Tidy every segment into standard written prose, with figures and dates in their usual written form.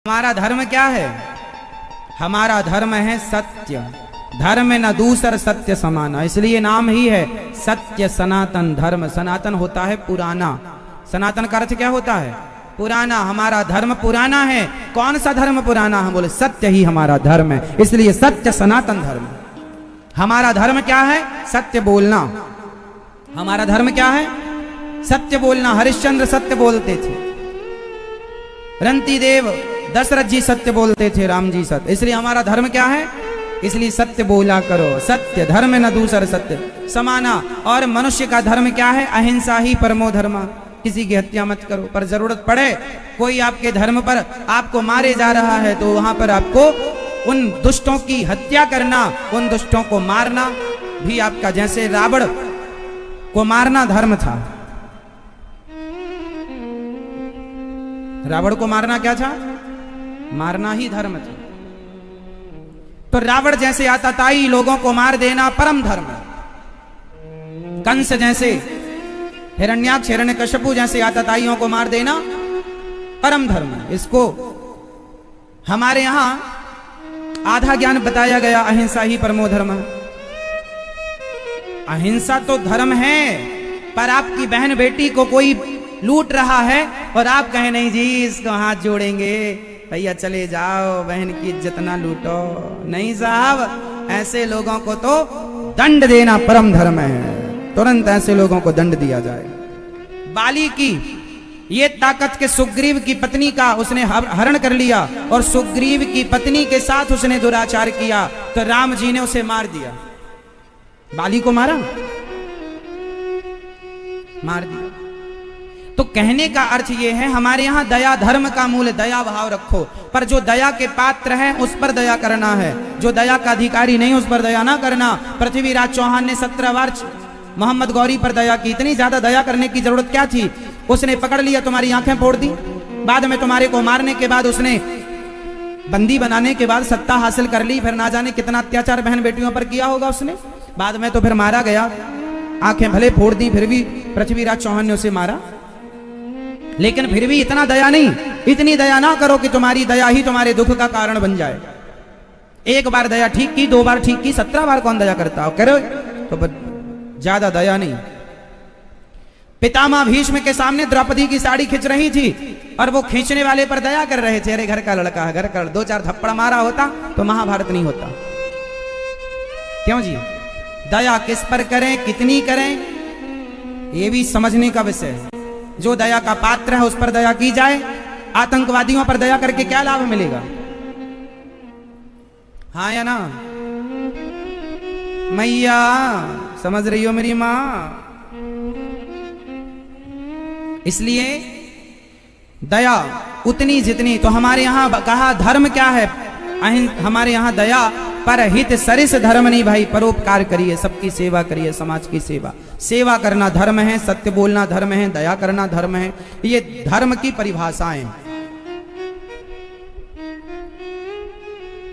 हमारा धर्म क्या है? हमारा धर्म है सत्य। धर्म न दूसर सत्य समाना, इसलिए नाम ही है सत्य सनातन धर्म। सनातन होता है पुराना। सनातन का अर्थ क्या होता है? पुराना। हमारा धर्म पुराना है। कौन सा धर्म पुराना? हम बोले सत्य ही हमारा धर्म है, इसलिए सत्य सनातन धर्म। हमारा धर्म क्या है? सत्य बोलना। हमारा धर्म क्या है? सत्य बोलना। हरिश्चंद्र सत्य बोलते थे, रंती देव दशरथ जी सत्य बोलते थे, राम जी सत्य। इसलिए हमारा धर्म क्या है? इसलिए सत्य बोला करो। सत्य धर्म न दूसर सत्य समाना। और मनुष्य का धर्म क्या है? अहिंसा ही परमो धर्म। किसी की हत्या मत करो। पर जरूरत पड़े कोई आपके धर्म पर आपको मारे जा रहा है तो वहां पर आपको उन दुष्टों की हत्या करना, उन दुष्टों को मारना भी आपका, जैसे रावण को मारना धर्म था। रावण को मारना क्या था? मारना ही धर्म था। तो रावण जैसे आतताई लोगों को मार देना परम धर्म। कंस जैसे, हिरण्याक्ष हिरण्यकश्यपु जैसे आतताइयों को मार देना परम धर्म। इसको हमारे यहां आधा ज्ञान बताया गया, अहिंसा ही परमो धर्म। अहिंसा तो धर्म है, पर आपकी बहन बेटी को कोई लूट रहा है और आप कहें नहीं जी इसको हाथ जोड़ेंगे, भैया चले जाओ, बहन की इज्जत ना लूटो। नहीं साहब, ऐसे लोगों को तो दंड देना परम धर्म है। तुरंत ऐसे लोगों को दंड दिया जाए। बाली की ये ताकत के सुग्रीव की पत्नी का उसने हरण कर लिया और सुग्रीव की पत्नी के साथ उसने दुराचार किया तो राम जी ने उसे मार दिया। बाली को मारा, मार दिया। तो कहने का अर्थ यह है, हमारे यहां दया धर्म का मूल, दया भाव रखो। पर जो दया के पात्र है उस पर दया करना है, जो दया का अधिकारी नहीं उस पर दया ना करना। पृथ्वीराज चौहान ने 17 बार मोहम्मद गौरी पर दया की। इतनी ज्यादा दया करने की जरूरत क्या थी? उसने पकड़ लिया, तुम्हारी आंखें फोड़ दी। बाद में तुम्हारे को मारने के बाद उसने बंदी बनाने के बाद सत्ता हासिल कर ली। फिर ना जाने कितना अत्याचार बहन बेटियों पर किया होगा उसने। बाद में तो फिर मारा गया, आंखें भले फोड़ दी, फिर भी पृथ्वीराज चौहान ने उसे मारा। लेकिन फिर भी इतना दया नहीं, इतनी दया ना करो कि तुम्हारी दया ही तुम्हारे दुख का कारण बन जाए। एक बार दया ठीक की, 2 बार ठीक की, 17 बार कौन दया करता हो? करो तो ज्यादा दया नहीं। पितामह भीष्म के सामने द्रौपदी की साड़ी खींच रही थी और वो खींचने वाले पर दया कर रहे थे। अरे घर का लड़का है, घर का 2-4 थप्पड़ मारा होता तो महाभारत नहीं होता। क्यों जी? दया किस पर करें, कितनी करें, ये भी समझने का विषय है। जो दया का पात्र है उस पर दया की जाए। आतंकवादियों पर दया करके क्या लाभ मिलेगा? हाँ या ना? मैया समझ रही हो मेरी मां? इसलिए दया उतनी जितनी, तो हमारे यहां कहा धर्म क्या है? हमारे यहां दया पर हित सरिस धर्म नहीं भाई। परोपकार करिए, सबकी सेवा करिए, समाज की सेवा। सेवा करना धर्म है, सत्य बोलना धर्म है, दया करना धर्म है। ये धर्म की परिभाषाएं।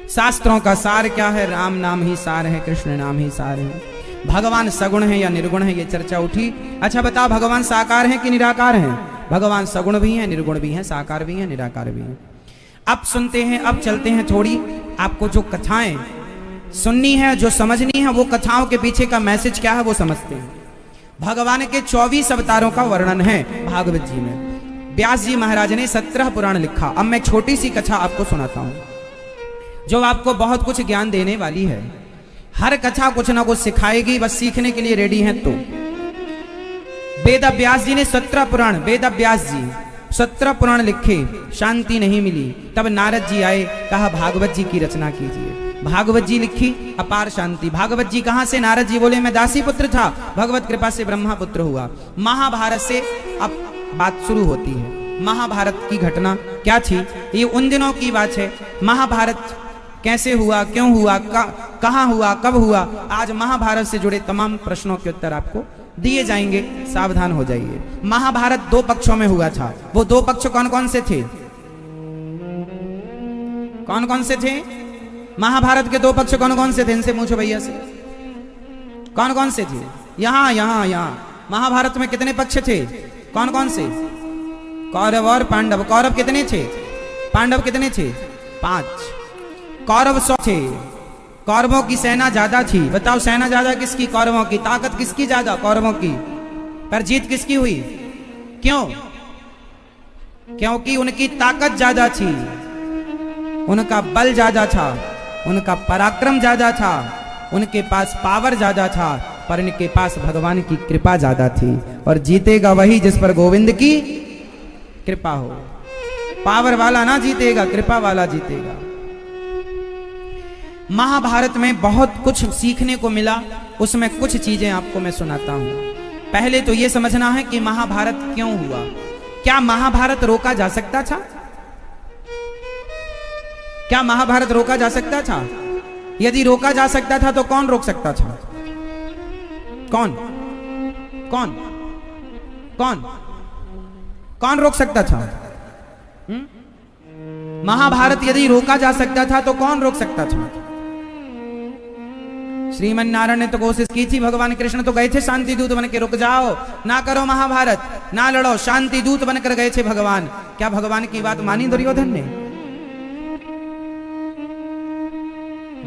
शास्त्रों का सार क्या है? राम नाम ही सार है, कृष्ण नाम ही सार है। भगवान सगुण है या निर्गुण है, ये चर्चा उठी। अच्छा बताओ, भगवान साकार हैं कि निराकार हैं? भगवान सगुण भी हैं, निर्गुण भी हैं, साकार भी हैं, निराकार भी हैं। अब सुनते हैं, अब चलते हैं थोड़ी। आपको जो कथाएं सुननी है, जो समझनी है, वो कथाओं के पीछे का मैसेज क्या है वो समझते हैं। भगवान के 24 अवतारों का वर्णन है भागवत जी में। व्यास जी महाराज ने 17 पुराण लिखा। अब मैं छोटी सी कथा आपको सुनाता हूं जो आपको बहुत कुछ ज्ञान देने वाली है। हर कथा कुछ ना कुछ सिखाएगी, बस सीखने के लिए रेडी हैं तो। वेद व्यास जी ने 17 पुराण, वेद व्यास जी 17 पुराण लिखे, शांति नहीं मिली। तब नारद जी आए, कहा भागवत जी की रचना कीजिए। भागवत जी लिखी, अपार शांति। भागवत जी कहां से? नारद जी बोले मैं दासी पुत्र था, भगवत कृपा से ब्रह्मा पुत्र हुआ। महाभारत से अब बात शुरू होती है। महाभारत की घटना क्या थी? ये उन दिनों की बात है। महाभारत कैसे हुआ, क्यों हुआ, कहां हुआ, कब हुआ, आज महाभारत से जुड़े तमाम प्रश्नों के उत्तर आपको दिए जाएंगे। सावधान हो जाइए। महाभारत 2 पक्षों में हुआ था। वो 2 पक्ष कौन कौन से थे? कौन कौन से थे? महाभारत के 2 पक्ष कौन कौन से थे? इनसे पूछो भैया से, कौन कौन से थे? यहां महाभारत में कितने पक्ष थे? कौन कौन से? कौरव और पांडव। कौरव कितने थे? पांडव कितने थे? 5। कौरव 100 थे। कौरवों की सेना ज्यादा थी। बताओ सेना ज्यादा किसकी? कौरवों की। ताकत किसकी ज्यादा? कौरवों की। पर जीत किसकी हुई? क्यों? क्योंकि उनकी ताकत ज्यादा थी, उनका बल ज्यादा था, उनका पराक्रम ज्यादा था, उनके पास पावर ज्यादा था, पर इनके पास भगवान की कृपा ज्यादा थी। और जीतेगा वही जिस पर गोविंद की कृपा हो। पावर वाला ना जीतेगा, कृपा वाला जीतेगा। महाभारत में बहुत कुछ सीखने को मिला, उसमें कुछ चीजें आपको मैं सुनाता हूं। पहले तो यह समझना है कि महाभारत क्यों हुआ। क्या महाभारत रोका जा सकता था? क्या महाभारत रोका जा सकता था? यदि रोका जा सकता था तो कौन रोक सकता था? कौन कौन कौन कौन रोक सकता था? महाभारत यदि रोका जा सकता था तो कौन रोक सकता था? श्रीमन नारायण ने तो कोशिश की थी, भगवान कृष्ण तो गए थे शांति दूत बन के, रुक जाओ, ना करो महाभारत, ना लड़ो, शांति दूत बनकर गए थे भगवान। क्या भगवान की बात मानी दुर्योधन ने?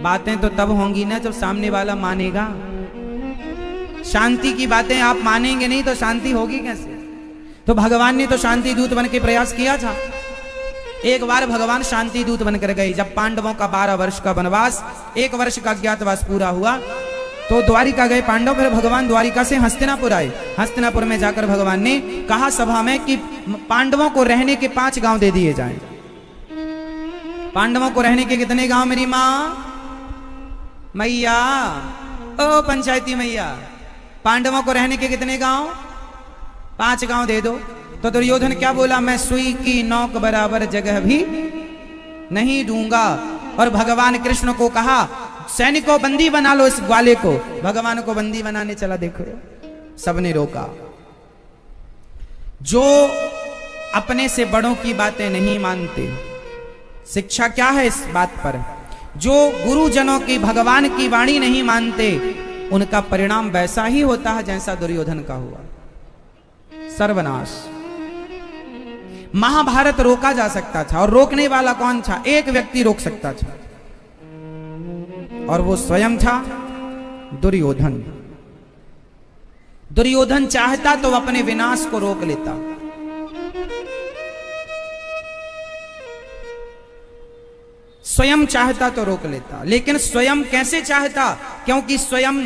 बातें तो तब होंगी ना जब सामने वाला मानेगा। शांति की बातें आप मानेंगे नहीं तो शांति होगी कैसे? तो भगवान ने तो शांति दूत बन के प्रयास किया था। एक बार भगवान शांति दूत बनकर गए। जब पांडवों का 12 वर्ष का वनवास, 1 वर्ष का अज्ञातवास पूरा हुआ तो द्वारिका गए पांडव। फिर भगवान द्वारिका से हस्तिनापुर आए। हस्तिनापुर में जाकर भगवान ने कहा सभा में कि पांडवों को रहने के 5 गांव दे दिए जाएं। पांडवों को रहने के कितने गांव मेरी माँ? मैया, ओ पंचायती मैया, पांडवों को रहने के कितने गांव? 5 गांव दे दो। तो दुर्योधन क्या बोला? मैं सुई की नोक बराबर जगह भी नहीं दूंगा। और भगवान कृष्ण को कहा सैनिकों बंदी बना लो इस ग्वाले को। भगवान को बंदी बनाने चला, देखो सबने रोका। जो अपने से बड़ों की बातें नहीं मानते, शिक्षा क्या है इस बात पर? जो गुरुजनों की, भगवान की वाणी नहीं मानते, उनका परिणाम वैसा ही होता है जैसा दुर्योधन का हुआ, सर्वनाश। महाभारत रोका जा सकता था, और रोकने वाला कौन था? एक व्यक्ति रोक सकता था, और वो स्वयं था दुर्योधन। दुर्योधन चाहता तो अपने विनाश को रोक लेता। स्वयं चाहता तो रोक लेता, लेकिन स्वयं कैसे चाहता? क्योंकि स्वयं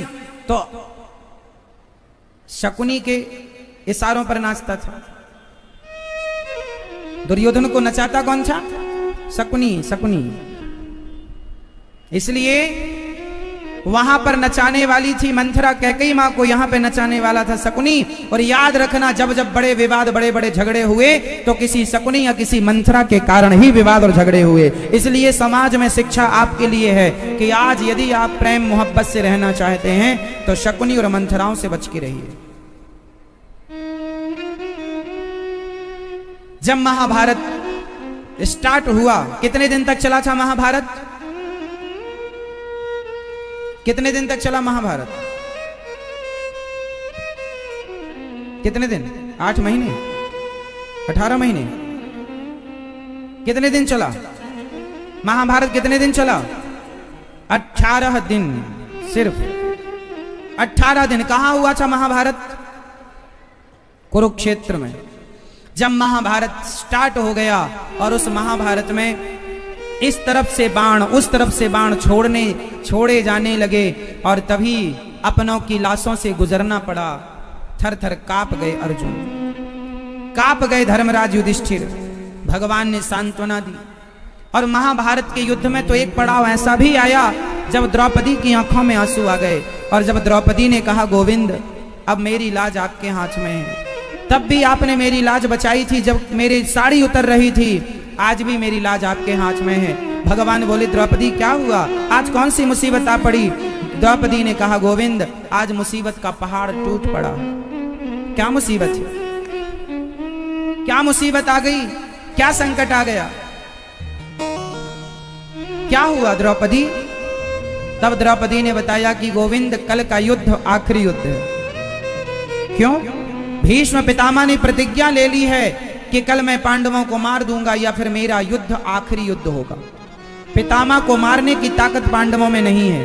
तो शकुनी के इशारों पर नाचता था। दुर्योधन को नचाता कौन था? शकुनी। शकुनी इसलिए वहां पर नचाने वाली थी मंथरा, कैकेयी मां को यहां पे नचाने वाला था शकुनी। और याद रखना, जब जब बड़े विवाद, बड़े बड़े झगड़े हुए तो किसी शकुनी या किसी मंथरा के कारण ही विवाद और झगड़े हुए। इसलिए समाज में शिक्षा आपके लिए है कि आज यदि आप प्रेम मोहब्बत से रहना चाहते हैं तो शकुनी और मंथराओं से बच के रहिए। जब महाभारत स्टार्ट हुआ, कितने दिन तक चला था महाभारत? कितने दिन तक चला महाभारत? कितने दिन? 8 महीने? 18 महीने? कितने दिन चला महाभारत? कितने दिन चला? 18 दिन। सिर्फ 18 दिन। कहां हुआ था महाभारत? कुरुक्षेत्र में। जब महाभारत स्टार्ट हो गया और उस महाभारत में इस तरफ से बाण, उस तरफ से बाण छोड़े जाने लगे, और तभी अपनों की लाशों से गुजरना पड़ा। थर थर कांप गए अर्जुन, कांप गए धर्मराज युधिष्ठिर। भगवान ने सांत्वना दी। और महाभारत के युद्ध में तो एक पड़ाव ऐसा भी आया जब द्रौपदी की आंखों में आंसू आ गए, और जब द्रौपदी ने कहा गोविंद अब मेरी लाज आपके हाथ में है। तब भी आपने मेरी लाज बचाई थी जब मेरी साड़ी उतर रही थी, आज भी मेरी लाज आपके हाथ में है। भगवान बोले द्रौपदी क्या हुआ? आज कौन सी मुसीबत आ पड़ी? द्रौपदी ने कहा गोविंद आज मुसीबत का पहाड़ टूट पड़ा। क्या मुसीबत है? क्या मुसीबत आ गई? क्या संकट आ गया? क्या हुआ द्रौपदी? तब द्रौपदी ने बताया कि गोविंद कल का युद्ध आखिरी युद्ध है। क्यों? भीष्म पितामह ने प्रतिज्ञा ले ली है कि कल मैं पांडवों को मार दूंगा या फिर मेरा युद्ध आखिरी युद्ध होगा। पितामह को मारने की ताकत पांडवों में नहीं है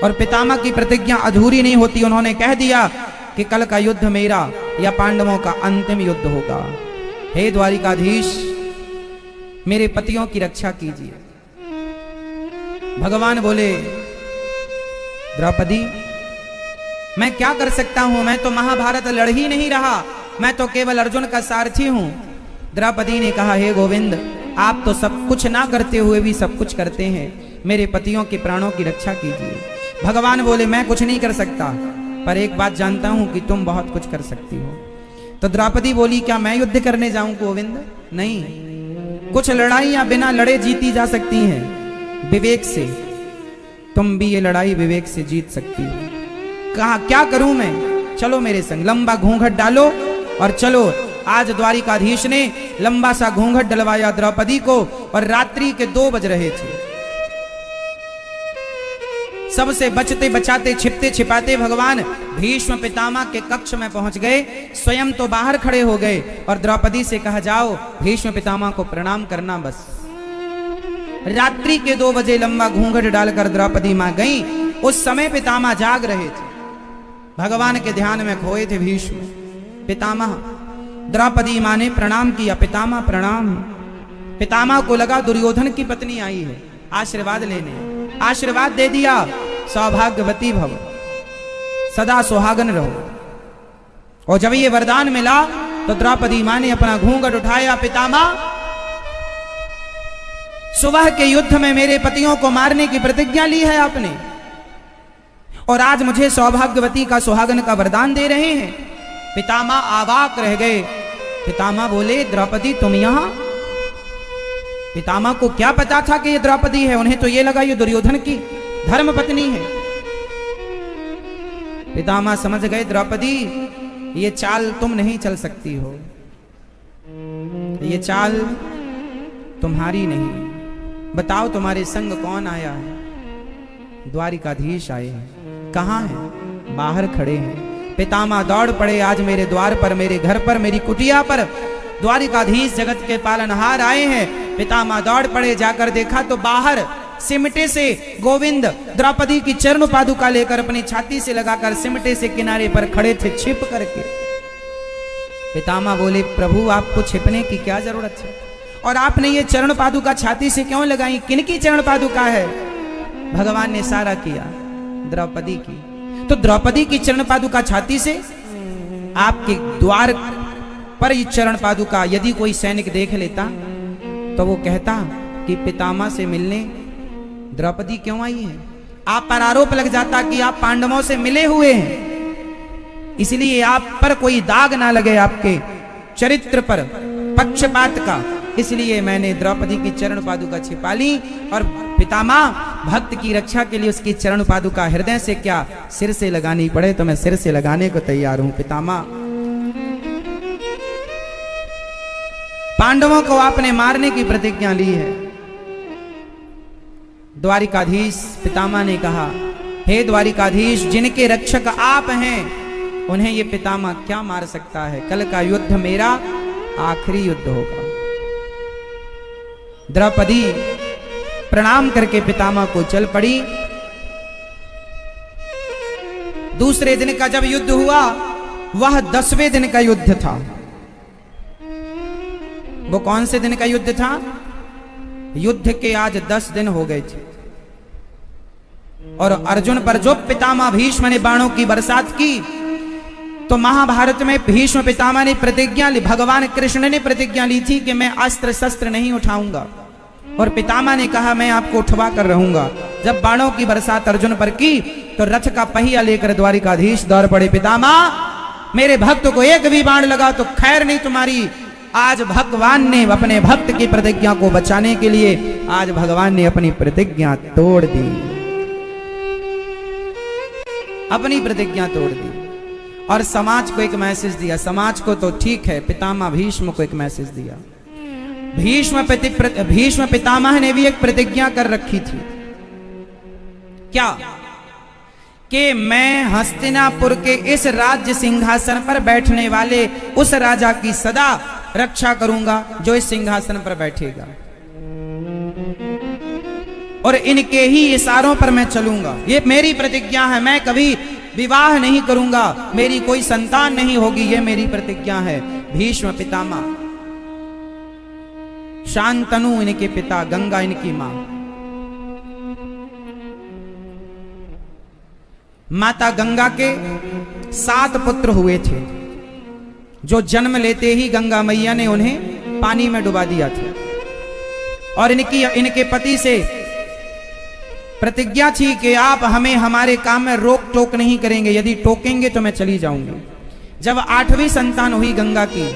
और पितामह की प्रतिज्ञा अधूरी नहीं होती। उन्होंने कह दिया कि कल का युद्ध मेरा या पांडवों का अंतिम युद्ध होगा। हे द्वारिकाधीश, मेरे पतियों की रक्षा कीजिए। भगवान बोले, द्रौपदी मैं क्या कर सकता हूं, मैं तो महाभारत लड़ ही नहीं रहा, मैं तो केवल अर्जुन का सारथी हूं। द्रौपदी ने कहा, हे गोविंद, आप तो सब कुछ ना करते हुए भी सब कुछ करते हैं, मेरे पतियों के प्राणों की रक्षा कीजिए। भगवान बोले, मैं कुछ नहीं कर सकता, पर एक बात जानता हूं कि तुम बहुत कुछ कर सकती हो। तो द्रौपदी बोली, क्या मैं युद्ध करने जाऊं गोविंद? नहीं, कुछ लड़ाइयां बिना लड़े जीती जा सकती हैं, विवेक से। तुम भी ये लड़ाई विवेक से जीत सकती हो। कहा, क्या करूं मैं? चलो मेरे संग, लंबा घूंघट डालो और चलो। आज द्वारिकाधीश ने लंबा सा घूंघट डलवाया द्रौपदी को और रात्रि के 2 बज रहे थे। सबसे बचते बचाते छिपते छिपाते भगवान भीष्म पितामह के कक्ष में पहुंच गए। स्वयं तो बाहर खड़े हो गए और द्रौपदी से कहा, जाओ भीष्म पितामह को प्रणाम करना। बस रात्रि के 2 बजे लंबा घूंघट डालकर द्रौपदी मां गई। उस समय पितामह जाग रहे थे, भगवान के ध्यान में खोए थे भीष्म पितामह। द्रौपदी मां ने प्रणाम किया, पितामह प्रणाम। पितामह को लगा दुर्योधन की पत्नी आई है आशीर्वाद लेने, आशीर्वाद दे दिया, सौभाग्यवती भव, सदा सुहागन रहो। और जब ये वरदान मिला तो द्रौपदी मां ने अपना घूंघट उठाया, पितामह सुबह के युद्ध में मेरे पतियों को मारने की प्रतिज्ञा ली है आपने, और आज मुझे सौभाग्यवती का सुहागन का वरदान दे रहे हैं। पितामह अवाक रह गए। पितामह बोले, द्रौपदी तुम यहां? पितामह को क्या पता था कि ये द्रौपदी है, उन्हें तो ये लगा ये दुर्योधन की धर्म पत्नी है। पितामह समझ गए, द्रौपदी ये चाल तुम नहीं चल सकती हो, ये चाल तुम्हारी नहीं। बताओ तुम्हारे संग कौन आया है? द्वारिकाधीश आए हैं। कहां हैं? बाहर खड़े हैं। पितामह दौड़ पड़े, आज मेरे द्वार पर, मेरे घर पर, मेरी कुटिया पर द्वारिकाधीश जगत के पालनहार आए हैं। पितामह दौड़ पड़े, जाकर देखा तो बाहर सिमटे से गोविंद द्रौपदी की चरण पादुका लेकर अपनी छाती से लगाकर सिमटे से किनारे पर खड़े थे, छिप करके। पितामह बोले, प्रभु आपको छिपने की क्या जरूरत है, और आपने ये चरण पादुका छाती से क्यों लगाई? किनकी चरण पादुका है? भगवान ने इशारा किया, द्रौपदी की। तो द्रौपदी की चरण पादुका छाती से, आपके द्वार पर ये चरण पादुका यदि कोई सैनिक देख लेता तो वो कहता कि पितामह से मिलने द्रौपदी क्यों आई है? आप पर आरोप लग जाता कि आप पांडवों से मिले हुए हैं, इसलिए आप पर कोई दाग ना लगे, आपके चरित्र पर पक्षपात का। इसलिए मैंने द्रौपदी की चरण पादुका छिपा ली, और पितामह भक्त की रक्षा के लिए उसकी चरण पादुका हृदय से क्या सिर से लगानी पड़े तो मैं सिर से लगाने को तैयार हूं। पितामह, पांडवों को आपने मारने की प्रतिज्ञा ली है। द्वारिकाधीश पितामह ने कहा, हे द्वारिकाधीश, जिनके रक्षक आप हैं उन्हें ये पितामह क्या मार सकता है? कल का युद्ध मेरा आखिरी युद्ध होगा। द्रौपदी प्रणाम करके पितामह को चल पड़ी। दूसरे दिन का जब युद्ध हुआ वह 10वें दिन का युद्ध था। वो कौन से दिन का युद्ध था? युद्ध के आज 10 दिन हो गए थे, और अर्जुन पर जो पितामह भीष्म ने बाणों की बरसात की, तो महाभारत में भीष्म पितामह ने प्रतिज्ञा ली, भगवान कृष्ण ने प्रतिज्ञा ली थी कि मैं अस्त्र शस्त्र नहीं उठाऊंगा, और पितामह ने कहा मैं आपको उठवा कर रहूंगा। जब बाणों की बरसात अर्जुन पर की तो रथ का पहिया लेकर द्वारिकाधीश दौड़ पड़े। पितामह, मेरे भक्त को एक भी बाण लगा तो खैर नहीं तुम्हारी। आज भगवान ने अपने भक्त की प्रतिज्ञा को बचाने के लिए, आज भगवान ने अपनी प्रतिज्ञा तोड़ दी, अपनी प्रतिज्ञा तोड़ दी, और समाज को एक मैसेज दिया। समाज को तो ठीक है, पितामह भीष्म को एक मैसेज दिया। भीष्म पितामह ने भी एक प्रतिज्ञा कर रखी थी। क्या? कि मैं हस्तिनापुर के इस राज्य सिंहासन पर बैठने वाले उस राजा की सदा रक्षा करूंगा जो इस सिंहासन पर बैठेगा, और इनके ही इशारों पर मैं चलूंगा। ये मेरी प्रतिज्ञा है, मैं कभी विवाह नहीं करूंगा, मेरी कोई संतान नहीं होगी, ये मेरी प्रतिज्ञा है। भीष्म पितामह, शांतनु इनके पिता, गंगा इनकी मां। माता गंगा के 7 पुत्र हुए थे, जो जन्म लेते ही गंगा मैया ने उन्हें पानी में डुबा दिया था, और इनके पति से प्रतिज्ञा थी कि आप हमें हमारे काम में रोक टोक नहीं करेंगे, यदि टोकेंगे तो मैं चली जाऊंगी। जब 8वीं संतान हुई गंगा की,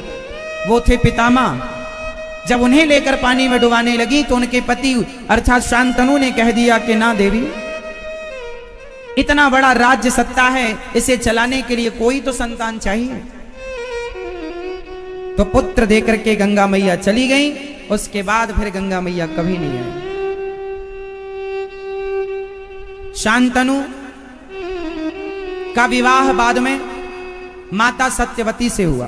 वो थे पितामह, जब उन्हें लेकर पानी में डुबाने लगी तो उनके पति अर्थात शांतनु ने कह दिया कि ना देवी, इतना बड़ा राज्य सत्ता है, इसे चलाने के लिए कोई तो संतान चाहिए। तो पुत्र देकर के गंगा मैया चली गई, उसके बाद फिर गंगा मैया कभी नहीं आई। शांतनु का विवाह बाद में माता सत्यवती से हुआ,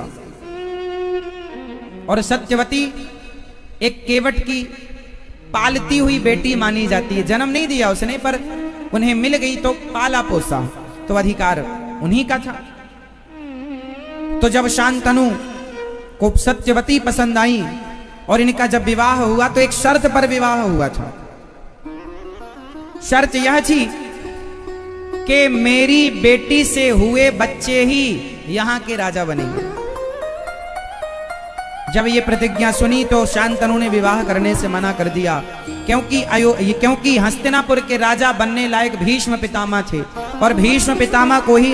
और सत्यवती एक केवट की पालती हुई बेटी मानी जाती है। जन्म नहीं दिया उसने, पर उन्हें मिल गई तो पाला पोसा, तो अधिकार उन्हीं का था। तो जब शांतनु को सत्यवती पसंद आई और इनका जब विवाह हुआ तो एक शर्त पर विवाह हुआ था। शर्त यह थी कि मेरी बेटी से हुए बच्चे ही यहां के राजा बनेंगे। जब ये प्रतिज्ञा सुनी तो शांतनु ने विवाह करने से मना कर दिया, क्योंकि हस्तिनापुर के राजा बनने लायक भीष्म पितामह थे, और भीष्म पितामह को ही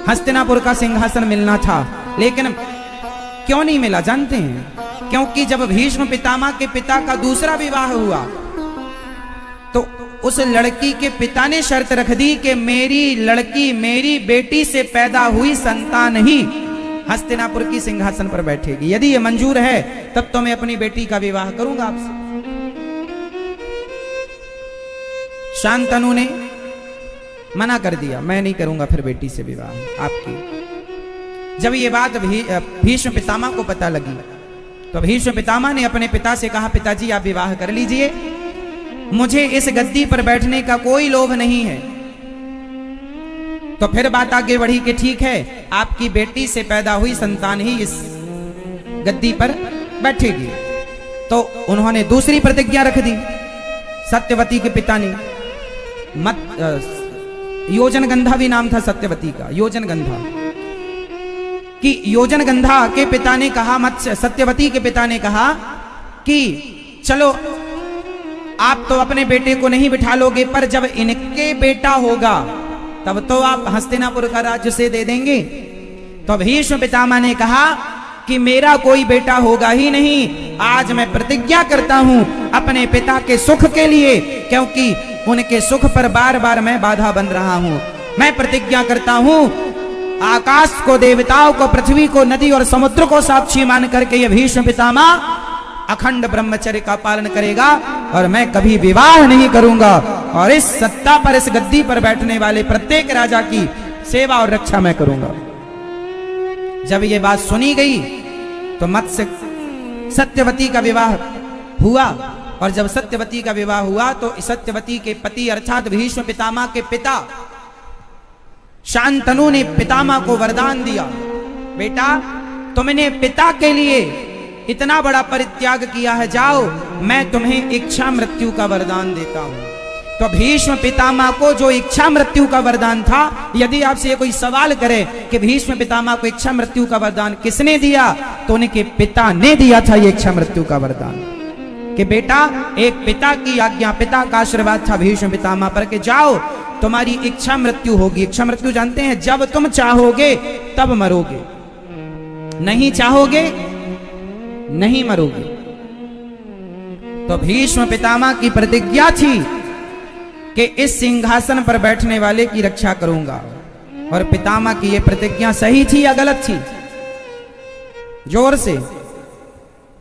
हस्तिनापुर का सिंहासन मिलना था। लेकिन क्यों नहीं मिला जानते हैं? क्योंकि जब भीष्म पितामह के पिता का दूसरा विवाह हुआ तो उस लड़की के पिता ने शर्त रख दी कि मेरी लड़की, मेरी बेटी से पैदा हुई संतान ही हस्तिनापुर की सिंहासन पर बैठेगी। यदि ये मंजूर है तब तो मैं अपनी बेटी का विवाह करूंगा आपसे। शांतनु ने मना कर दिया, मैं नहीं करूंगा फिर बेटी से विवाह आपकी। जब ये बात भीष्म पितामह को पता लगी तो भीष्म पितामह ने अपने पिता से कहा, पिताजी आप विवाह कर लीजिए, मुझे इस गद्दी पर बैठने का कोई लोभ नहीं है। तो फिर बात आगे बढ़ी कि ठीक है, आपकी बेटी से पैदा हुई संतान ही इस गद्दी पर बैठेगी। तो उन्होंने दूसरी प्रतिज्ञा रख दी सत्यवती के पिता ने। योजनगंधा भी नाम था सत्यवती का, योजनगंधा कि योजनगंधा के पिता ने कहा, सत्यवती के पिता ने कहा कि चलो आप तो अपने बेटे को नहीं बिठा लोगे, पर जब इनके बेटा होगा तब तो आप हस्तिनापुर का राज्य से दे देंगे। तो भीष्म पितामह ने कहा कि मेरा कोई बेटा होगा ही नहीं, आज मैं प्रतिज्ञा करता हूं अपने पिता के सुख के लिए, क्योंकि उनके सुख पर बार बार मैं बाधा बन रहा हूं। मैं प्रतिज्ञा करता हूं आकाश को, देवताओं को, पृथ्वी को, नदी और समुद्र को साक्षी मान करके ये भीष्म पितामह अखंड ब्रह्मचर्य का पालन करेगा और मैं कभी विवाह नहीं करूंगा, और इस सत्ता पर, इस गद्दी पर बैठने वाले प्रत्येक राजा की सेवा और रक्षा मैं करूंगा। जब ये बात सुनी गई तो मत्स्य सत्यवती का विवाह हुआ, और जब सत्यवती का विवाह हुआ तो सत्यवती के पति अर्थात भीष्म पितामह के पिता शांतनु ने पितामह को वरदान दिया, बेटा तुमने पिता के लिए इतना बड़ा परित्याग किया है, जाओ मैं तुम्हें इच्छा मृत्यु का वरदान देता हूं। तो भीष्म पितामह को जो इच्छा मृत्यु का वरदान था, यदि आपसे कोई सवाल करे कि भीष्म पितामह को इच्छा मृत्यु का वरदान किसने दिया, तो उनके पिता ने दिया था ये इच्छा मृत्यु का वरदान, कि बेटा एक पिता की आज्ञा, पिता का आशीर्वाद था भीष्म पितामह पर कि जाओ तुम्हारी इच्छा मृत्यु होगी। इच्छा मृत्यु जानते हैं, जब तुम चाहोगे तब मरोगे, नहीं चाहोगे नहीं मरोगे। तो भीष्म पितामह की प्रतिज्ञा थी कि इस सिंहासन पर बैठने वाले की रक्षा करूंगा, और पितामह की यह प्रतिज्ञा सही थी या गलत थी? जोर से,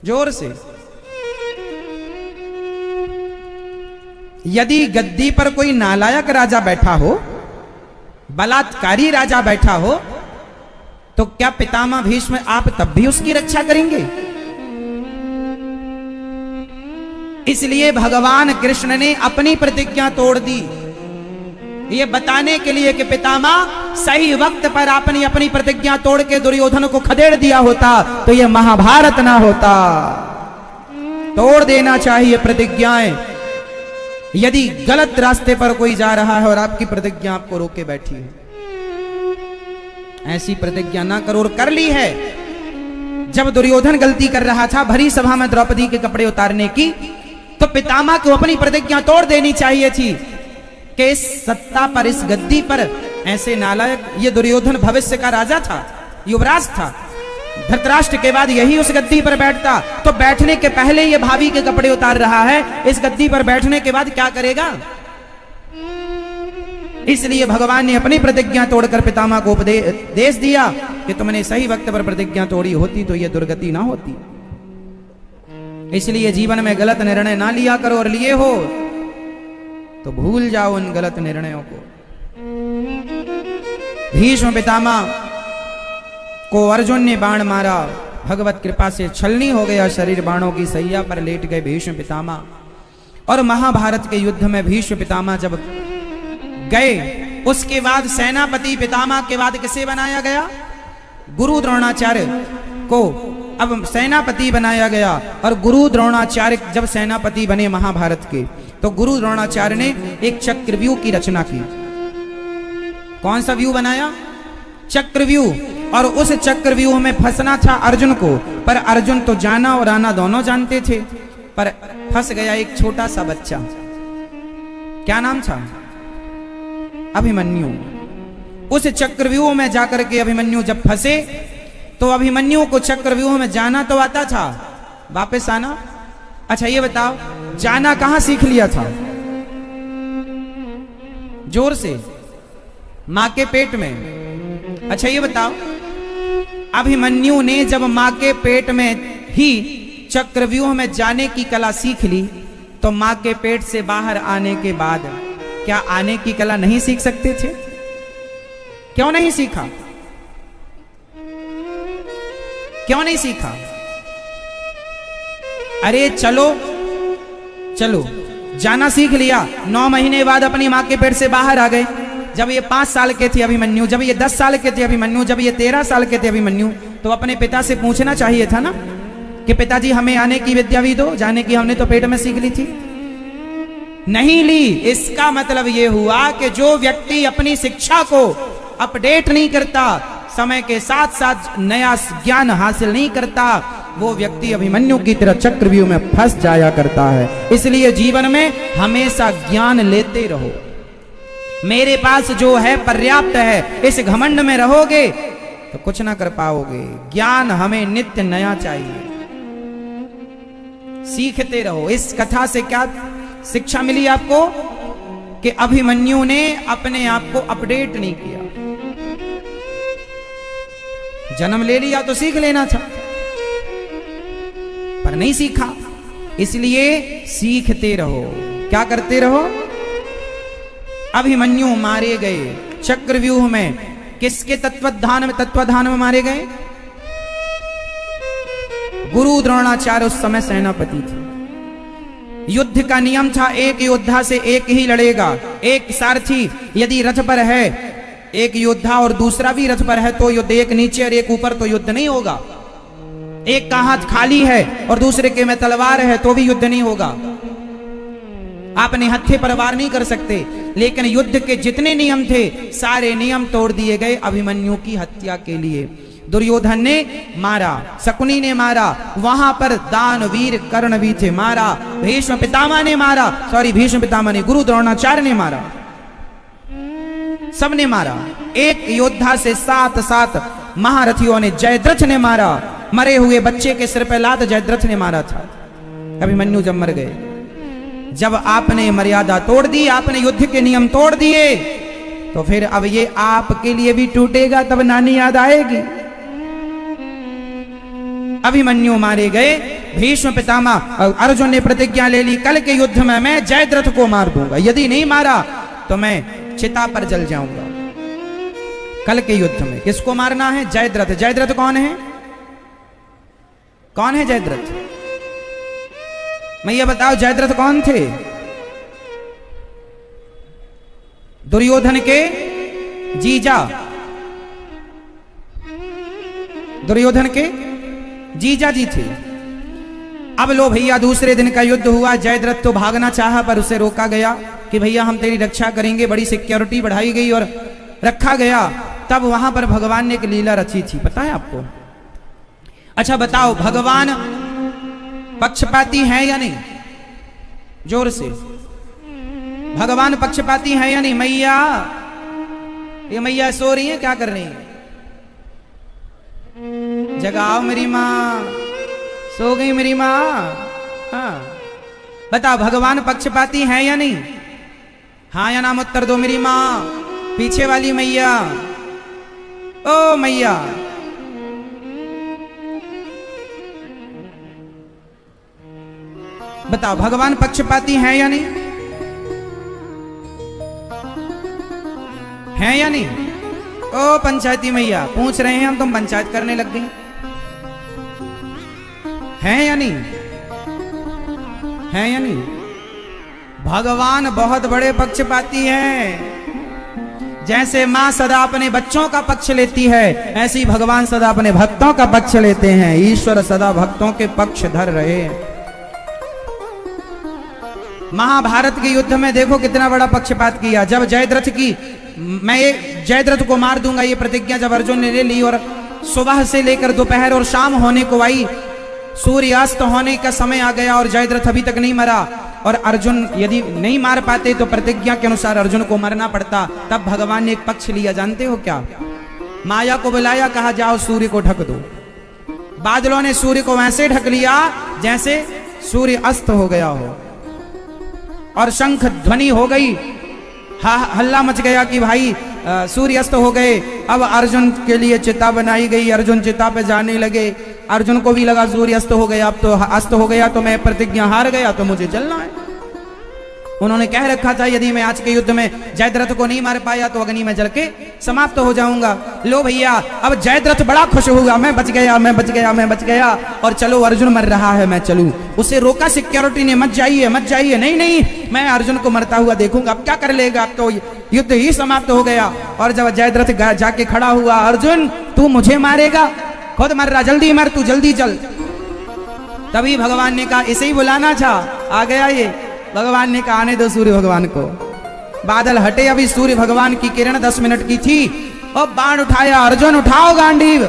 जोर से। यदि गद्दी पर कोई नालायक राजा बैठा हो, बलात्कारी राजा बैठा हो, तो क्या पितामह भीष्म आप तब भी उसकी रक्षा करेंगे? इसलिए भगवान कृष्ण ने अपनी प्रतिज्ञा तोड़ दी, ये बताने के लिए कि पितामह सही वक्त पर आपने अपनी प्रतिज्ञा तोड़ के दुर्योधन को खदेड़ दिया होता तो ये महाभारत ना होता। तोड़ देना चाहिए प्रतिज्ञाएं। यदि गलत रास्ते पर कोई जा रहा है और आपकी प्रतिज्ञा आपको रोके बैठी है, ऐसी प्रतिज्ञा ना करो। और कर ली है। जब दुर्योधन गलती कर रहा था भरी सभा में द्रौपदी के कपड़े उतारने की, तो पितामह को अपनी प्रतिज्ञा तोड़ देनी चाहिए थी कि इस सत्ता पर, इस गद्दी पर ऐसे नालायक, ये दुर्योधन भविष्य का राजा था, युवराज था, धृतराष्ट्र के बाद यही उस गद्दी पर बैठता, तो बैठने के पहले ये भाभी के कपड़े उतार रहा है, इस गद्दी पर बैठने के बाद क्या करेगा? इसलिए भगवान ने अपनी प्रतिज्ञा तोड़कर पितामह को उपदेश दिया कि तुमने सही वक्त पर प्रतिज्ञा तोड़ी होती तो यह दुर्गति ना होती। इसलिए जीवन में गलत निर्णय ना लिया करो, और लिए हो तो भूल जाओ उन गलत निर्णयों को। भीष्म पितामह को अर्जुन ने बाण मारा, भगवत कृपा से छलनी हो गया शरीर, बाणों की सैया पर लेट गए भीष्म पितामह। और महाभारत के युद्ध में भीष्म पितामह जब गए, उसके बाद सेनापति पितामह के बाद किसे बनाया गया? गुरु द्रोणाचार्य को अब सेनापति बनाया गया। और गुरु द्रोणाचार्य जब सेनापति बने महाभारत के, तो गुरु द्रोणाचार्य ने एक चक्रव्यूह की रचना की। कौन सा व्यू बनाया? चक्रव्यूह। और उस चक्रव्यूह में फंसना था अर्जुन को, पर अर्जुन तो जाना और आना दोनों जानते थे, पर फंस गया एक छोटा सा बच्चा। क्या नाम था? अभिमन्यु। उस चक्रव्यूह में जाकर के अभिमन्यु जब फंसे, तो अभिमन्यु को चक्रव्यूह में जाना तो आता था, वापस आना? अच्छा ये बताओ, जाना कहां सीख लिया था? जोर से। मां के पेट में। अच्छा ये बताओ, अभिमन्यु ने जब मां के पेट में ही चक्रव्यूह में जाने की कला सीख ली, तो मां के पेट से बाहर आने के बाद क्या आने की कला नहीं सीख सकते थे? क्यों नहीं सीखा? क्यों नहीं सीखा? अरे चलो चलो, जाना सीख लिया, 9 महीने बाद अपनी मां के पेट से बाहर आ गए। जब ये 5 साल के थे अभिमन्यु, जब ये 10 साल के थे अभिमन्यु, जब ये 13 साल के थे अभिमन्यु, तो अपने पिता से पूछना चाहिए था ना कि पिताजी हमें आने की विद्या भी दो, जाने की हमने तो पेट में सीख ली थी। नहीं ली। इसका मतलब ये हुआ कि जो व्यक्ति अपनी शिक्षा को अपडेट नहीं करता, समय के साथ साथ नया ज्ञान हासिल नहीं करता, वो व्यक्ति अभिमन्यु की तरह चक्रव्यूह में फंस जाया करता है। इसलिए जीवन में हमेशा ज्ञान लेते रहो। मेरे पास जो है पर्याप्त है, इस घमंड में रहोगे तो कुछ ना कर पाओगे। ज्ञान हमें नित्य नया चाहिए, सीखते रहो। इस कथा से क्या शिक्षा मिली आपको? कि अभिमन्यु ने अपने आप को अपडेट नहीं किया। जन्म ले लिया तो सीख लेना था, पर नहीं सीखा। इसलिए सीखते रहो। क्या करते रहो? अभिमन्यु मारे गए चक्रव्यूह में। किसके तत्वाधान में मारे गए? गुरु द्रोणाचार्य उस समय सेनापति थे। युद्ध का नियम था, एक योद्धा से एक ही लड़ेगा। एक सारथी यदि रथ पर है, एक योद्धा और दूसरा भी रथ पर है, तो युद्ध, एक नीचे और एक ऊपर तो युद्ध नहीं होगा। एक का हाथ खाली है और दूसरे के में तलवार है तो भी युद्ध नहीं होगा। आपने हत्थे पर वार नहीं कर सकते। लेकिन युद्ध के जितने नियम थे, सारे नियम तोड़ दिए गए अभिमन्यु की हत्या के लिए। दुर्योधन ने मारा, शकुनी ने मारा, वहां पर दानवीर कर्ण भी थे, मारा। भीष्म पितामह ने मारा, भीष्म पितामह ने, गुरु द्रोणाचार्य ने मारा, सबने मारा। एक योद्धा से 7 महारथियों ने, जयद्रथ ने मारा। मरे हुए बच्चे के सिर पे लात जयद्रथ ने मारा था अभिमन्यु जब मर गए। जब आपने मर्यादा तोड़ दी, आपने युद्ध के नियम तोड़ दिए, तो फिर अब ये आपके लिए भी टूटेगा, तब नानी याद आएगी। अभिमन्यु मारे गए। भीष्म पितामह, अर्जुन ने प्रतिज्ञा ले ली, कल के युद्ध में मैं जयद्रथ को मार दूंगा, यदि नहीं मारा तो मैं चिता पर जल जाऊंगा। कल के युद्ध में किसको मारना है? जयद्रथ। जयद्रथ कौन है? कौन है जयद्रथ? मैया बताओ जयद्रथ कौन थे? दुर्योधन के जीजा, दुर्योधन के जीजा जी थे। अब लो भैया दूसरे दिन का युद्ध हुआ। जयद्रथ तो भागना चाहा पर उसे रोका गया कि भैया हम तेरी रक्षा करेंगे। बड़ी सिक्योरिटी बढ़ाई गई और रखा गया। तब वहां पर भगवान ने एक लीला रची थी, पता है आपको? अच्छा बताओ, भगवान पक्षपाती हैं या नहीं? जोर से, भगवान पक्षपाती हैं या नहीं? मैया, ये मैया सो रही है, क्या कर रही है? जगाओ मेरी माँ, सो गई मेरी माँ। हाँ बताओ, भगवान पक्षपाती हैं या नहीं? हाँ या नाम उत्तर दो मेरी माँ। पीछे वाली मैया, ओ मैया, बताओ भगवान पक्षपाती हैं या नहीं? हैं या नहीं? ओ पंचायती मैया, पूछ रहे हैं हम, तुम पंचायत करने लग गई। हैं या नहीं? हैं या नहीं? भगवान बहुत बड़े पक्षपाती हैं। जैसे मां सदा अपने बच्चों का पक्ष लेती है, ऐसे ही भगवान सदा अपने भक्तों का पक्ष लेते हैं। ईश्वर सदा भक्तों के पक्ष धर रहे हैं। महाभारत के युद्ध में देखो कितना बड़ा पक्षपात किया। जब जयद्रथ की, मैं ये जयद्रथ को मार दूंगा ये प्रतिज्ञा जब अर्जुन ने ले ली, और सुबह से लेकर दोपहर और शाम होने को आई, सूर्यास्त होने का समय आ गया और जयद्रथ अभी तक नहीं मरा, और अर्जुन यदि नहीं मार पाते तो प्रतिज्ञा के अनुसार अर्जुन को मरना पड़ता। तब भगवान ने एक पक्ष लिया, जानते हो क्या? माया को बुलाया, कहा जाओ सूर्य को ढक दो। बादलों ने सूर्य को वैसे ढक लिया जैसे सूर्य अस्त हो गया हो, और शंख ध्वनि हो गई, हल्ला मच गया कि भाई सूर्य अस्त हो गए। अब अर्जुन के लिए चिता बनाई गई, अर्जुन चिता पे जाने लगे। अर्जुन को भी लगा सूर्य अस्त हो गया, अब तो अस्त हो गया तो मैं प्रतिज्ञा हार गया, तो मुझे चलना है। उन्होंने कह रखा था यदि मैं आज के युद्ध में जयद्रथ को नहीं मार पाया तो अग्नि में जल के समाप्त हो जाऊंगा। लो भैया, अब जयद्रथ बड़ा खुश हुआ, मैं बच गया, मैं बच गया, मैं बच गया, और चलो अर्जुन मर रहा है मैं चलूं। उसे रोका सिक्योरिटी ने, मत जाइए मत जाइए, नहीं नहीं मैं अर्जुन को मरता हुआ देखूंगा। अब क्या कर लेगा, अब तो युद्ध ही समाप्त हो गया। और जब जयद्रथ जाके खड़ा हुआ, अर्जुन तू मुझे मारेगा? खुद मर रहा, जल्दी मर, तू जल्दी चल। तभी भगवान ने कहा इसे ही बुलाना था, आ गया ये। भगवान ने कहा आने दो सूर्य भगवान को। बादल हटे, अभी सूर्य भगवान की किरण 10 मिनट की थी, और बाण उठाया। अर्जुन उठाओ गांडीव,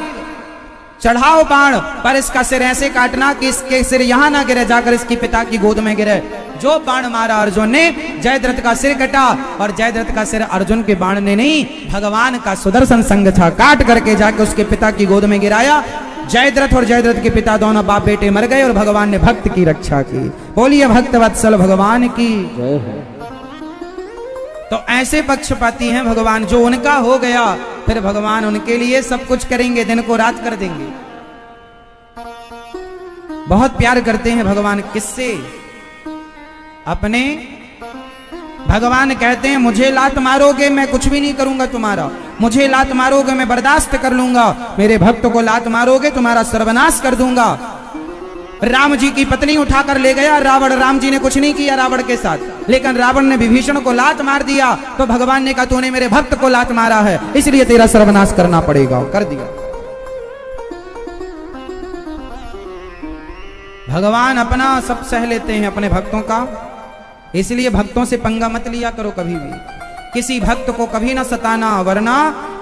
चढ़ाओ बाण, पर इसका सिर ऐसे काटना कि इसके सिर यहां ना गिरे, जाकर इसकी पिता की गोद में गिरे। जो बाण मारा अर्जुन ने, जयद्रथ का सिर कटा, और जयद्रथ का सिर अर्जुन के बाण ने नहीं, भगवान का सुदर्शन संग था, काट करके जाके उसके पिता की गोद में गिराया। जयद्रथ और जयद्रथ के पिता दोनों बाप बेटे मर गए, और भगवान ने भक्त की रक्षा की। बोलिए भक्त वत्सल भगवान की जय हो। तो ऐसे पक्षपाती हैं भगवान, जो उनका हो गया फिर भगवान उनके लिए सब कुछ करेंगे, दिन को रात कर देंगे। बहुत प्यार करते हैं भगवान, किससे? अपने। भगवान कहते हैं मुझे लात मारोगे मैं कुछ भी नहीं करूंगा तुम्हारा, मुझे लात मारोगे मैं बर्दाश्त कर लूंगा, मेरे भक्त को लात मारोगे तुम्हारा सर्वनाश कर दूंगा। राम जी की पत्नी उठाकर ले गया रावण, राम जी ने कुछ नहीं किया रावण के साथ, लेकिन रावण ने विभीषण को लात मार दिया, तो भगवान ने कहा तूने मेरे भक्त को लात मारा है, इसलिए तेरा सर्वनाश करना पड़ेगा, कर दिया। भगवान अपना सब सह लेते हैं अपने भक्तों का, इसलिए भक्तों से पंगा मत लिया करो कभी भी। किसी भक्त को कभी ना सताना, वरना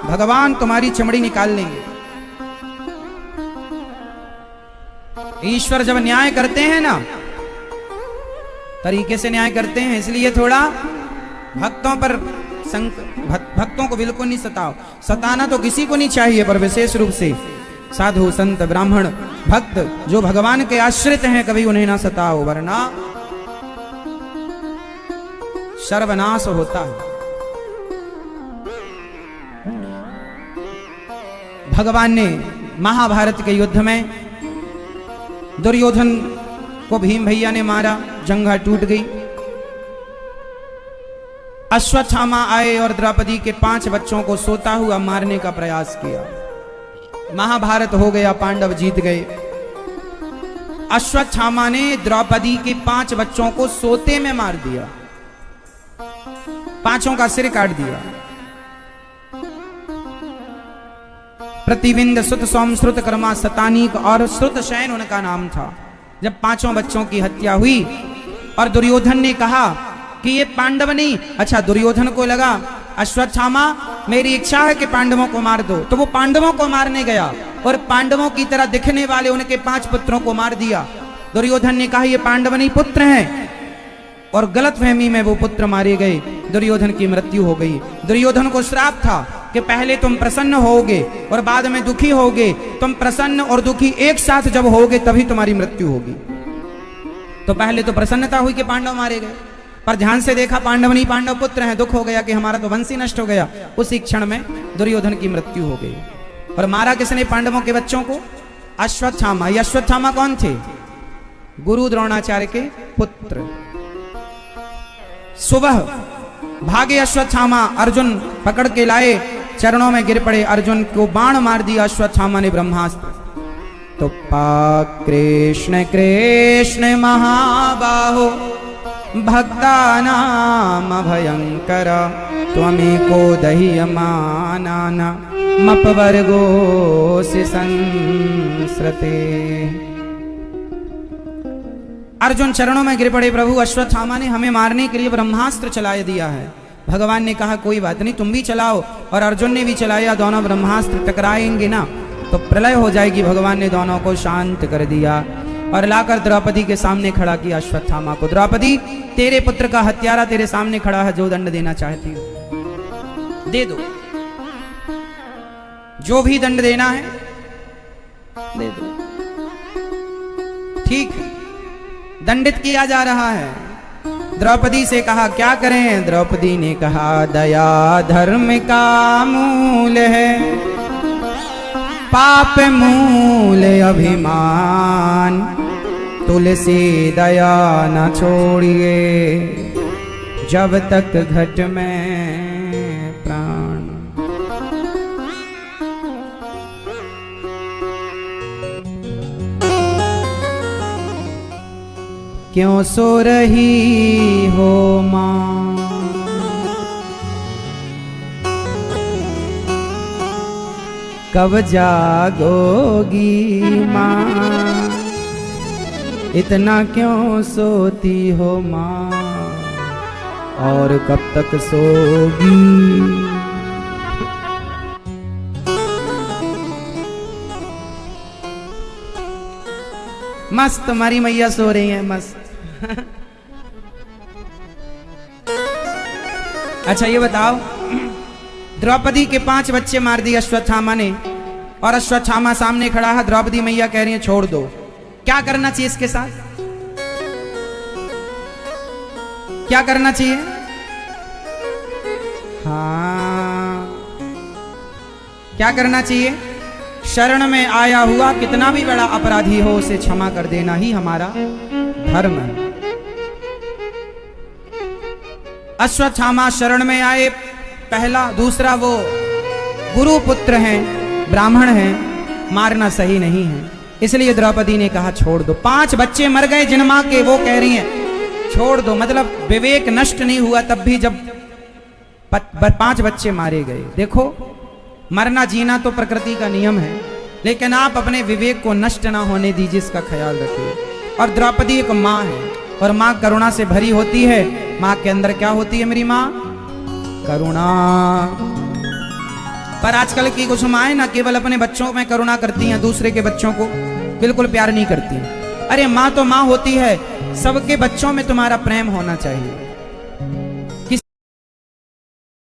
भगवान तुम्हारी चमड़ी निकाल लेंगे। ईश्वर जब न्याय करते हैं ना, तरीके से न्याय करते हैं, इसलिए थोड़ा भक्तों पर भक्तों को बिल्कुल नहीं सताओ। सताना तो किसी को नहीं चाहिए, पर विशेष रूप से साधु संत ब्राह्मण भक्त जो भगवान के आश्रित हैं, कभी उन्हें ना सताओ, वरना सर्वनाश होता है। भगवान ने महाभारत के युद्ध में दुर्योधन को भीम भैया ने मारा, जंघा टूट गई। अश्वत्थामा आए और द्रौपदी के 5 बच्चों को सोता हुआ मारने का प्रयास किया। महाभारत हो गया, पांडव जीत गए। अश्वत्थामा ने द्रौपदी के 5 बच्चों को सोते में मार दिया, 5 का सिर काट दिया। प्रतिबिंद, सुत, सोम, श्रुत, कर्मा, सतानीक और श्रुतशयन उनका नाम था। जब 5 बच्चों की हत्या हुई और दुर्योधन ने कहा कि ये पांडव नहीं, अच्छा दुर्योधन को लगा अश्वत्थामा मेरी इच्छा है कि पांडवों को मार दो, तो वो पांडवों को मारने गया और पांडवों की तरह दिखने वाले उनके 5 पुत्रों को मार दिया। दुर्योधन ने कहा ये पांडव नहीं पुत्र हैं, और गलतफहमी में वो पुत्र मारे गए। दुर्योधन की मृत्यु हो गई। दुर्योधन को श्राप था कि पहले तुम प्रसन्न होगे और बाद में दुखी होगे, तुम प्रसन्न और दुखी एक साथ जब होगे तभी तुम्हारी मृत्यु होगी। तो पहले तो प्रसन्नता हुई कि पांडव मारे गए, पर ध्यान से देखा पांडव नहीं पांडव पुत्र हैं, दुख हो गया कि हमारा तो वंश ही नष्ट हो गया। उसी क्षण में दुर्योधन की मृत्यु हो गई। और मारा किसने पांडवों के बच्चों को? अश्वत्थामा। ये अश्वत्थामा कौन थे? गुरु द्रोणाचार्य के पुत्र। सुबह भागे अश्वत्थामा, अर्जुन पकड़ के लाए, चरणों में गिर पड़े, अर्जुन को बाण मार दिया अश्वत्थामा ने ब्रह्मास्त्र। तो कृष्ण कृष्ण महाबाहो भक्तानाम भयंकर त्वमेको दह्यमानान मपवर्गोऽसि संसृते। अर्जुन चरणों में गिर पड़े, प्रभु अश्वत्थामा ने हमें मारने के लिए ब्रह्मास्त्र चला दिया है। भगवान ने कहा कोई बात नहीं, तुम भी चलाओ, और अर्जुन ने भी चलाया। दोनों ब्रह्मास्त्र टकराएंगे ना तो प्रलय हो जाएगी। भगवान ने दोनों को शांत कर दिया और लाकर द्रौपदी के सामने खड़ा किया अश्वत्थामा को। द्रौपदी तेरे पुत्र का हत्यारा तेरे सामने खड़ा है, जो दंड देना चाहती हो दे दो, जो भी दंड देना है दे दो। ठीक है, दंडित किया जा रहा है। द्रौपदी से कहा क्या करें? द्रौपदी ने कहा दया धर्म का मूल है, पाप मूल अभिमान, तुलसी दया न छोड़िए जब तक घट में प्राण। क्यों सो रही हो माँ, कब जागोगी माँ, इतना क्यों सोती हो माँ, और कब तक सोगी। मस्त हमारी मैया सो रही है, मस्त। अच्छा ये बताओ, द्रौपदी के 5 बच्चे मार दिए अश्वत्थामा ने, और अश्वत्थामा सामने खड़ा है। द्रौपदी मैया कह रही है छोड़ दो। क्या करना चाहिए इसके साथ? क्या करना चाहिए? हाँ, क्या करना चाहिए? शरण में आया हुआ कितना भी बड़ा अपराधी हो उसे क्षमा कर देना ही हमारा धर्म है। अश्वत्थामा शरण में आए, पहला। दूसरा, वो गुरु पुत्र हैं, ब्राह्मण हैं, मारना सही नहीं है, इसलिए द्रौपदी ने कहा छोड़ दो। 5 बच्चे मर गए जिन मां के, वो कह रही हैं छोड़ दो। मतलब विवेक नष्ट नहीं हुआ तब भी, जब 5 बच्चे मारे गए। देखो, मरना जीना तो प्रकृति का नियम है, लेकिन आप अपने विवेक को नष्ट ना होने दीजिए, इसका ख्याल रखिए। और द्रौपदी एक माँ है, और माँ करुणा से भरी होती है। माँ के अंदर क्या होती है मेरी माँ? करुणा। पर आजकल की कुछ माएं ना केवल अपने बच्चों में करुणा करती हैं, दूसरे के बच्चों को बिल्कुल प्यार नहीं करती। अरे माँ तो माँ होती है, सबके बच्चों में तुम्हारा प्रेम होना चाहिए।